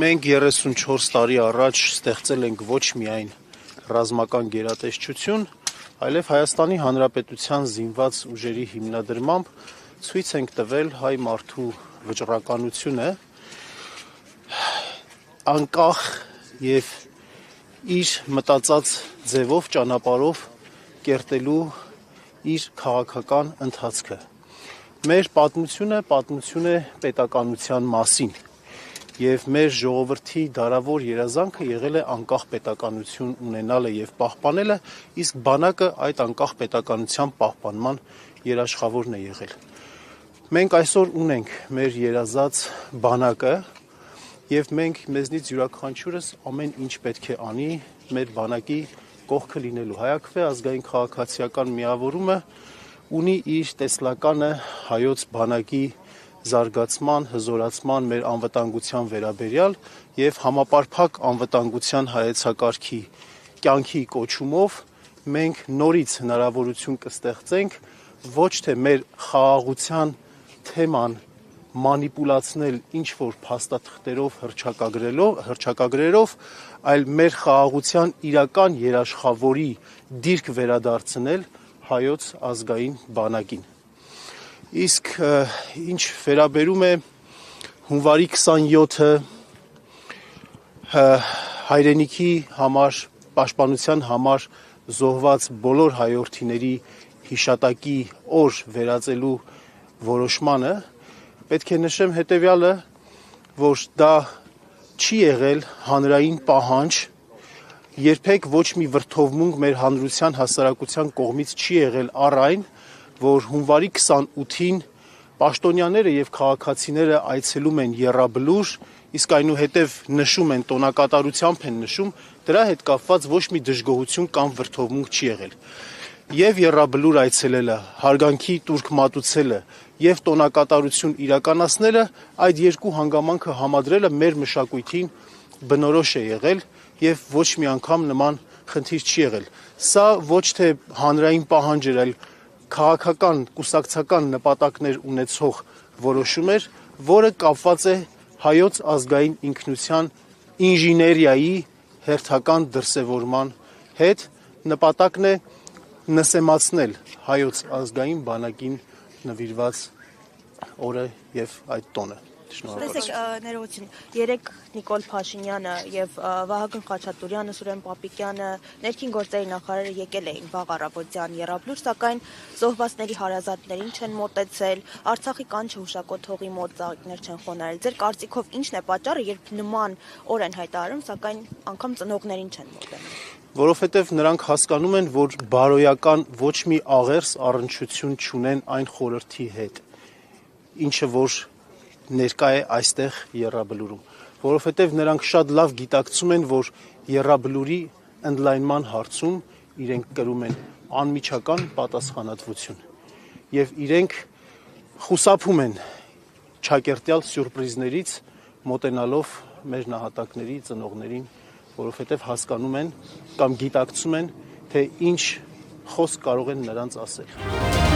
Մենք 34 տարի առաջ ստեղծել ենք ոչ միայն ռազմական գերատեսչություն, այլև Հայաստանի Հանրապետության զինված ուժերի հիմնադրմամբ ցույց ենք տվել հայ մարդու վճռականությունը, անկախ եւ իր մտածած ձևով ճանապարհով կերտելու իր քաղաքական ընթացքը։ Մեր պատմություն է պետականության մասին եւ մեր ժողովրդի դարավոր երազանքը եղել է անկախ պետականություն ունենալը եւ պահպանելը, իսկ բանակը այդ անկախ պետականության պահպանման երաշխավորն է եղել։ Մենք այսօր ունենք մեր երազած բանակը եւ մենք մեզնից յուրաքանչյուրս ամեն ինչ պետք է անի մեր բանակի կողքը լինելու։ Հայաքվե ազգային քաղաքացիական միավորումը ունի իր տեսլականը հայոց բանակի զարգացման, հզորացման, մեր անվտանգության վերաբերյալ եւ համապարփակ անվտանգության հայեցակարգի կյանքի կոչումով մենք նորից հնարավորություն կստեղծենք ոչ թե մեր խաղաղության թեման մանիպուլացնել ինչ-որ փաստաթղթերով հռչակագրերով, այլ մեր խաղաղության իրական երաշխավորի դիրք վերադարձնել հայոց ազգային բանակին։ Իսկ ինչ վերաբերում է հունվարի 27-ը հայրենիքի համար, պաշտպանության համար զոհված բոլոր հայրենիների հիշատակի օր վերածելու որոշմանը, պետք է նշեմ հետևյալը, որ դա չի եղել հանրային պահանջ, երբեք ոչ մի վրդովմունք մեր հանրության հասարակության կողմից չի եղել առ այն, որ հունվարի 28-ին պաշտոնյաները եւ քաղաքացիները այցելում են Եռաբլուր, իսկ այնուհետև նշում են տոնակատարությամբ են նշում, դրա հետ կապված ոչ մի դժգոհություն կամ վրդովմունք չի եղել։ Եվ Եռաբլուր այցելելը, հարգանքի տուրք մատուցելը եւ տոնակատարություն իրականացնելը, այդ երկու հանգամանքը համադրելը մեր մշակույթին բնորոշ է եղել եւ ոչ մի անգամ նման խնդիր չի եղել։ Սա ոչ թե հանրային պահանջ էր, այլ քաղաքական, կուսակցական նպատակներ ունեցող որոշում էր, որը կապված է հայոց ազգային ինքնության ինժեներիայի հերթական դրսևորման հետ, նպատակն է նսեմացնել հայոց ազգային բանակին նվիրված օրը եւ այդ տոնը։ Տեսեք, ներողություն, երեք Նիկոլ Փաշինյանը եւ Վահագն Խաչատուրյանը, Սուրեն Պապիկյանը, ներքին գործերի նախարարը եկել էին վաղ առավոտյան Եռաբլուր, սակայն զոհվածների հարազատներին չեն մոտեցել, Արցախի կանչը հուշակոտ հողի մոտ ծաղիկներ չեն խոնարհել։ Ձեր կարծիքով ի՞նչն է պատճառը, երբ նման օր են հայտարարում, սակայն անգամ ծնողներին չեն մոտենում։ Որովհետև նրանք հասկանում են, որ բարոյական ոչ մի աղերս առնչություն չունեն այն խորհրդի հետ, ինչը որ ներկա է այստեղ Եռաբլուրում, որովհետև նրանք շատ լավ գիտակցում են, որ Եռաբլուրի ընդլայնման հարցում իրենք կրում են անմիջական պատասխանատվություն եւ իրենք խուսափում են ճակերտյալ սյուրպրիզներից մոտենալով մեր նահատակների ծնողներին, որովհետև հասկանում են կամ գիտակցում են, թե ինչ խոսք կարող են նրանց ասել։